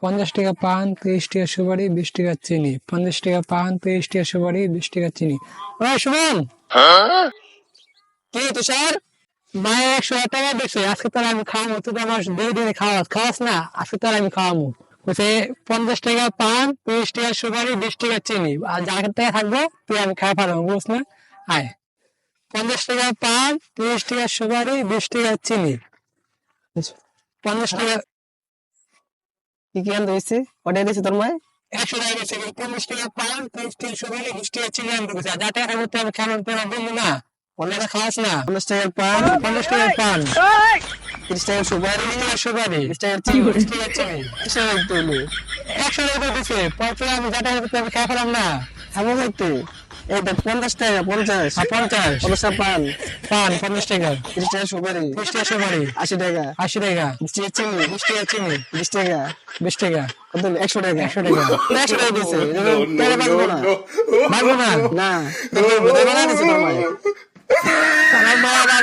50 টাকা পান, 30 টাকা সুপারি, 20 টাকা চিনি। 50 টাকা পান, 30 টাকা সুপারি, 20 টাকা চিনি। ওই শুনুন, কি তুষার, মায়ের 100 টাকা দেখছে, আজকে তার আমি খাওয়াবো। তুই তো আমার দুই দিনে খাওয়াস না, আজকে তার আমি খাওয়াবো। বলছে 50 টাকা পান, 30 টাকা সুপারি, 20 টাকা চিনি, আর যা টাকা থাকবে তুই আমি খাওয়া পারবো, বুঝছ না? আয়, 50 টাকা পান, 30 টাকা সুপারি, 20 টাকা চিনি। 50 টাকা। কি কি আনতে হয়েছে? ওটাই দিয়েছে তোর মায়? 100 টাকা গেছে, 50 টাকা পান, 30 টাকা সুপারি, 20 টাকা চিনি আনতে গেছে। আর যা টাকা থাকবে তুই আমি খাওয়াবো, তুই আমার বন্ধু না, অনেক খাওয়াস না। 50 টাকার পান, 50 টাকা পান, 30 টাকার সুপারি, 30 টাকা সুপারি, 20 টাকার চিনি। 20 টাকা চিনি। 100 টাকা তো হলো। 100 টাকা দিছে, পরে আমি যা টাকা থাকবে আমি খাওয়া পেলাম না। এমন হইতে এইটা 50 টাকা, 50 আর 50 50 টাকা পান, পান, 50 টাকা, 30 টাকা সুপারি, 30 টাকা সুপারি, 80 টাকা, 80 টাকা, 20 টাকা চিনি, 20 টাকা চিনি, 20 টাকা, 20 টাকা, কত হলো? 100 টাকা। 100 টাকা। 100 টাকা দিয়েছে, টাকা পাবো না। পারবো না। না, তোর বুঝে বানা দিছে তোর মায়। আমার মা বাবা